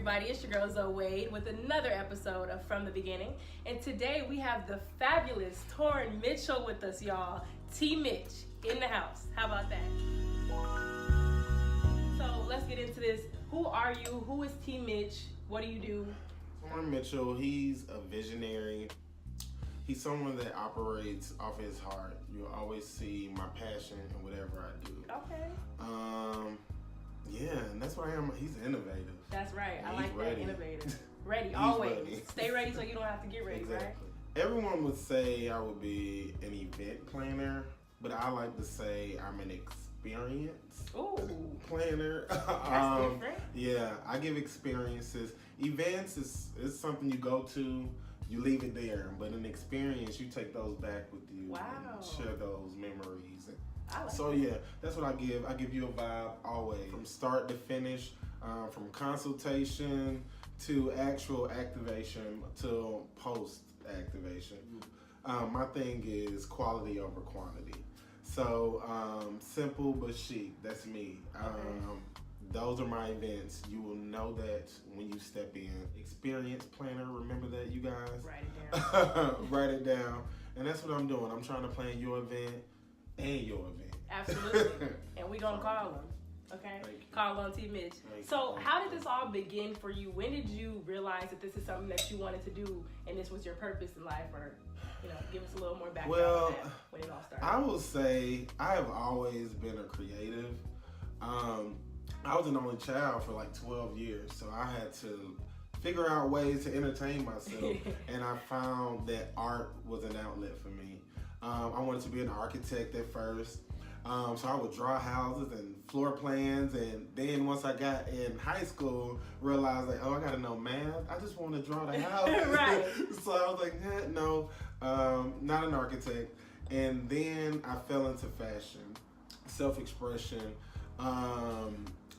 everybody, it's your girl Zoe Wade with another episode of From the Beginning. And today we have the fabulous Torin Mitchell with us, y'all. T. Mitch in the house. How about that? So let's get into this. Who are you? Who is T. Mitch? What do you do? Torin Mitchell, he's a visionary. He's someone that operates off his heart. You'll always see my passion in whatever I do. Okay. Yeah, and that's what I am. He's innovative. That's right. And I like ready. that. Innovative. Ready, He's always. ready. Stay ready so you don't have to get ready, Exactly. right? Everyone would say I would be an event planner, but I like to say I'm an experience planner. That's different. Yeah, I give experiences. Events is something you go to, you leave it there, but an experience, you take those back with you. Wow. And share those memories. I like So that. yeah, that's what I give. I give you a vibe always, from start to finish, from consultation to actual activation to post activation. My thing is quality over quantity. So simple but chic. That's me. Those are my events. You will know that when you step in. Experience planner. Remember that, you guys. Write it down. Write it down. And that's what I'm doing. I'm trying to plan your event and your event. Absolutely. And we're going to call them. Okay? Call on T. Mitch. So how did this all begin for you? When did you realize that this is something that you wanted to do and this was your purpose in life? Or, give us a little more background on that, when it all started. I will say I have always been a creative. I was an only child for like 12 years, so I had to figure out ways to entertain myself, and I found that art was an outlet for me. I wanted to be an architect at first, so I would draw houses and floor plans, and then once I got in high school, realized like, I gotta know math. I just want to draw the house. Right. So I was like, no, not an architect. And then I fell into fashion, self-expression,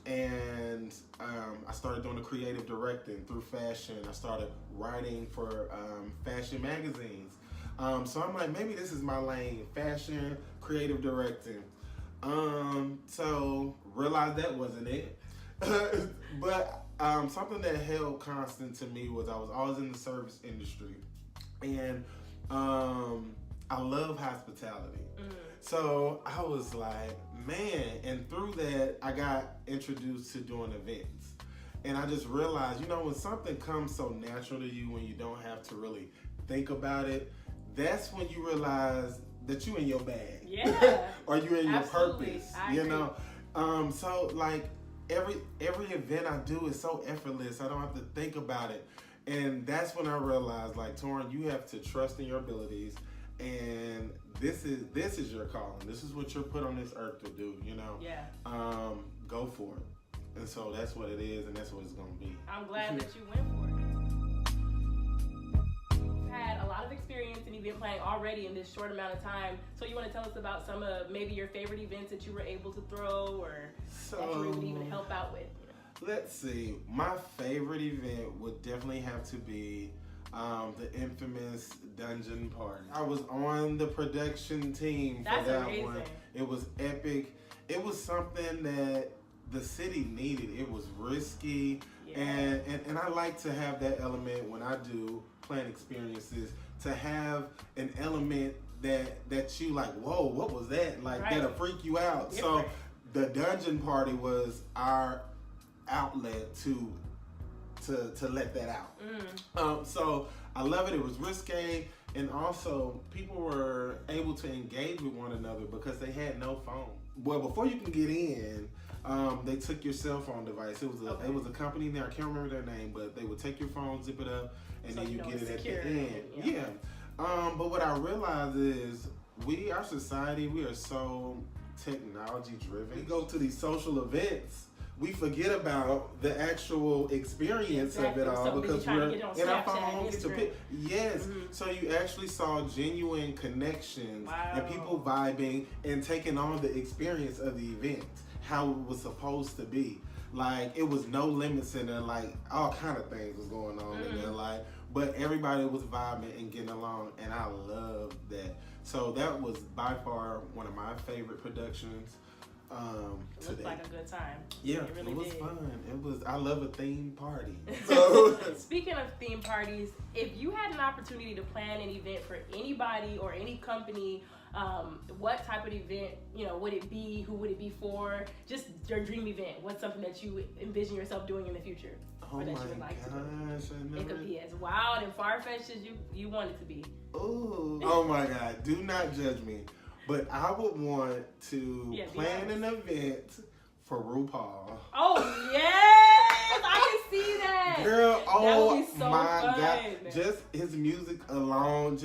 and I started doing the creative directing through fashion. I started writing for fashion magazines. So I'm like, maybe this is my lane, fashion, creative directing. So realized that wasn't it. But something that held constant to me was I was always in the service industry. And I love hospitality. So I was like, man, and through that, I got introduced to doing events. And I just realized, when something comes so natural to you, when you don't have to really think about it, that's when you realize that you in your bag. Yeah. Or you in your Absolutely. purpose. I agree. So like every event I do is so effortless. I don't have to think about it. And that's when I realized, like, Torin, you have to trust in your abilities, and this is your calling. This is what you're put on this earth to do, Yeah. Go for it. And so that's what it is, and that's what it's gonna be. I'm glad that you went for it. You've had a lot of experience in event planning already in this short amount of time. So you want to tell us about some of maybe your favorite events that you were able to throw, or that you would even help out with? Let's see. My favorite event would definitely have to be the infamous dungeon party. I was on the production team for That's that amazing. one. It was epic. It was something that the city needed. It was risky, and I like to have that element when I do plan experiences, to have an element that you like, whoa, what was that? Like, that'll freak you out. Different. So the dungeon party was our outlet to let that out. So I love it. It was risque, and also people were able to engage with one another because they had no phone. Well, before you can get in, they took your cell phone device. It was a company there. I can't remember their name, but they would take your phone, zip it up, and then you get it at the end. Yeah. But what I realized is our society, we are so technology driven. We go to these social events, we forget about the actual experience of it all, because we're in our phone. Yes. So you actually saw genuine connections and people vibing and taking on the experience of the event, how it was supposed to be. Like, it was no limits in there, like all kind of things was going on in there, like, but everybody was vibing and getting along, and I loved that. So that was by far one of my favorite productions. It looked like a good time. Yeah, it really was did. fun. I love a theme party. So speaking of theme parties, if you had an opportunity to plan an event for anybody or any company, what type of event, would it be? Who would it be for? Just your dream event. What's something that you envision yourself doing in the future? Oh or that my you would like gosh, to do? It could be as wild and far-fetched as you want it to be. Ooh. Oh my God, do not judge me. But I would want to plan an event for RuPaul. Oh, yes! I can see that! Girl, that would be so my fun. God. Just his music alone,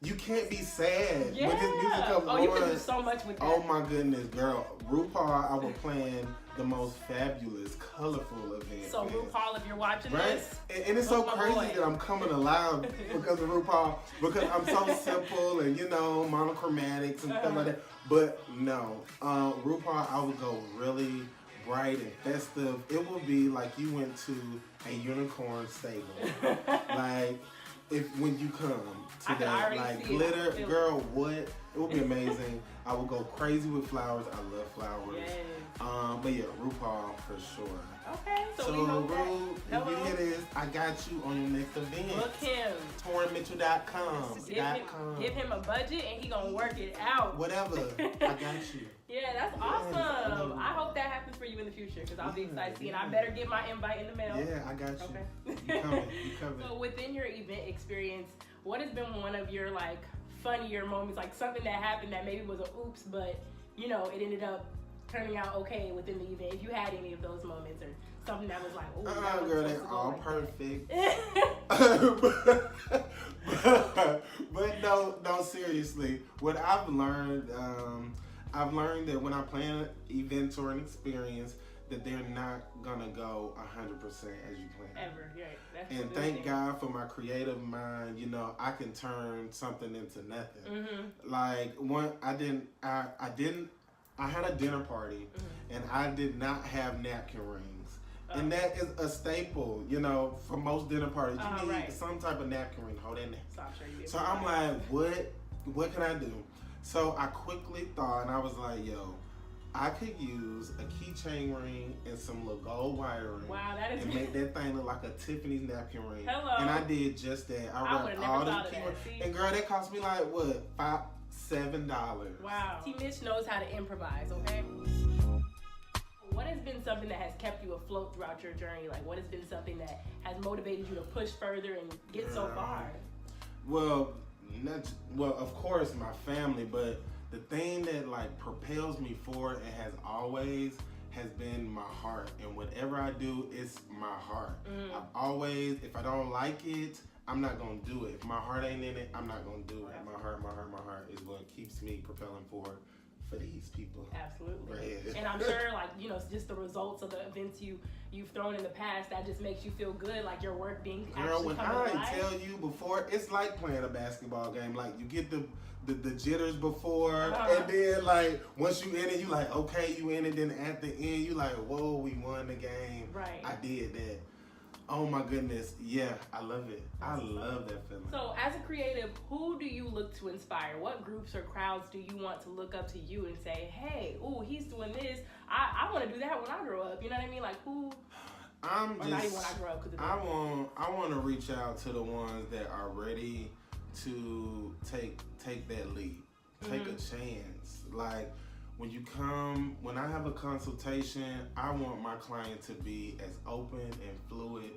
you can't be sad with his music alone. Oh, you can do so much with that. Oh my goodness, girl. RuPaul, I would plan the most fabulous, colorful event. So RuPaul, if you're watching this. And it's so crazy that I'm coming alive because of RuPaul, because I'm so simple and, monochromatics and stuff like that. But no, RuPaul, I would go really bright and festive. It would be like you went to a unicorn stable. Like, when you come to that, like glitter, girl, what? It would be amazing. I would go crazy with flowers. I love flowers. Yes. But yeah, RuPaul for sure. Okay, so we hope Ru, if you hear this, I got you on your next event. Book him. TorinMitchell.com. Give him a budget and he gonna work it out. Whatever. I got you. Yeah, that's awesome. I hope that happens for you in the future because I'll be excited to see it. I better get my invite in the mail. Yeah, I got you. Okay. You coming. So within your event experience, what has been one of your funnier moments, like something that happened that maybe was an oops, but it ended up turning out okay within the event? If you had any of those moments or something that was like, oh, girl, they're all perfect. But no, seriously. What I've learned that when I plan an event or an experience, that they're not gonna go 100% as you plan. Ever, right? That's and thank God for my creative mind. I can turn something into nothing. Mm-hmm. Like I had a dinner party, and I did not have napkin rings. And that is a staple, for most dinner parties. You need some type of napkin ring. Hold that napkin. So I'm like, what can I do? So I quickly thought, and I was like, yo, I could use a keychain ring and some little gold wiring. Wow, that is and make that thing look like a Tiffany's napkin ring. Hello. And I did just that. I wrapped all the key. And girl, that cost me like what, $7. Wow. T. Mitch knows how to improvise. Okay. What has been something that has kept you afloat throughout your journey? Like, what has been something that has motivated you to push further and get so far? Well, of course, my family, but the thing that propels me forward and has always has been my heart. And whatever I do, it's my heart. I've always, if I don't like it, I'm not gonna do it. If my heart ain't in it, I'm not gonna do it. My heart is what keeps me propelling forward for these people. Absolutely. Right. And I'm sure, just the results of the events you've thrown in the past, that just makes you feel good, like your work being actually coming alive. Girl, when I tell you before, it's like playing a basketball game. Like, you get the jitters before, and then once you in it, you like, okay, you in it. Then at the end, you like, whoa, we won the game. Right. I did that. Oh my goodness, yeah, I love it. I love that feeling. So as a creative, who do you look to inspire? What groups or crowds do you want to look up to you and say, hey, ooh, he's doing this. I want to do that when I grow up. You know what I mean? Like who? Not even when I grow up. I want to reach out to the ones that are ready to take that leap, take a chance. Like when I have a consultation, I want my client to be as open and fluid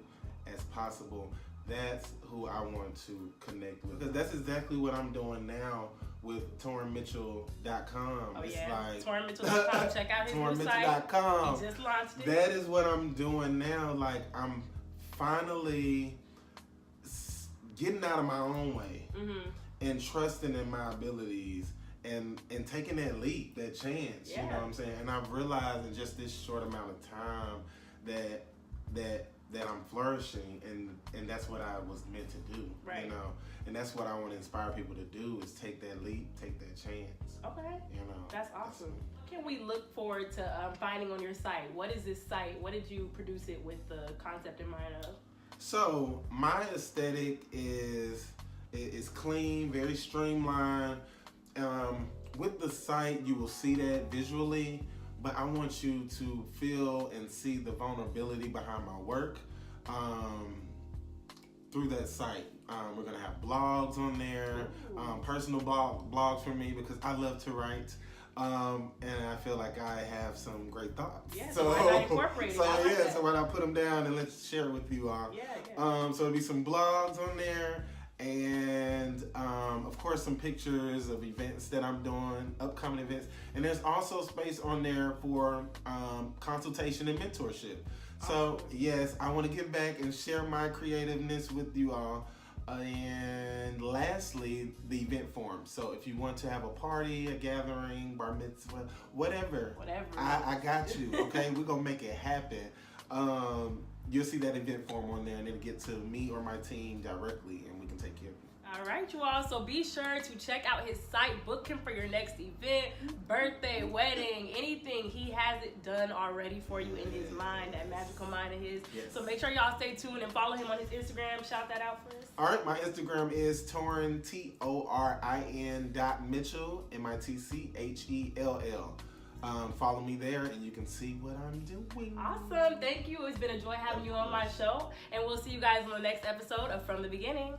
as possible. That's who I want to connect with. Because that's exactly what I'm doing now with TorinMitchell.com. Oh, it's TorinMitchell.com. Check out his new site. TorinMitchell.com. He just launched it. That is what I'm doing now. I'm finally getting out of my own way and trusting in my abilities. And taking that leap, that chance, you know what I'm saying? And I've realized in just this short amount of time that I'm flourishing, and that's what I was meant to do, right? And that's what I want to inspire people to do is take that leap, take that chance. Okay, that's awesome. Can we look forward to finding on your site? What is this site? What did you produce it with the concept in mind of? So my aesthetic is clean, very streamlined. With the site, you will see that visually, but I want you to feel and see the vulnerability behind my work through that site. We're going to have blogs on there, personal blogs for me because I love to write. And I feel like I have some great thoughts. Yeah, so why not incorporate it? So why not put them down and let's share it with you all. So there'll be some blogs on there. And of course some pictures of events that I'm doing, upcoming events, and there's also space on there for consultation and mentorship. So yes, I want to give back and share my creativeness with you all. And lastly, the event form. So if you want to have a party, a gathering, bar mitzvah, whatever. I got you. Okay, we're gonna make it happen. You'll see that event form on there, and it'll get to me or my team directly, and we can take care of you. All right, you all. So be sure to check out his site, book him for your next event, birthday, wedding, anything. He has it done already for you in his mind, that magical mind of his. Yes. So make sure y'all stay tuned and follow him on his Instagram. Shout that out for us. All right, my Instagram is Torin, Torin.Mitchell, MITCHELL. Follow me there and you can see what I'm doing. Awesome. Thank you. It's been a joy having you on my show. And we'll see you guys on the next episode of From the Beginning.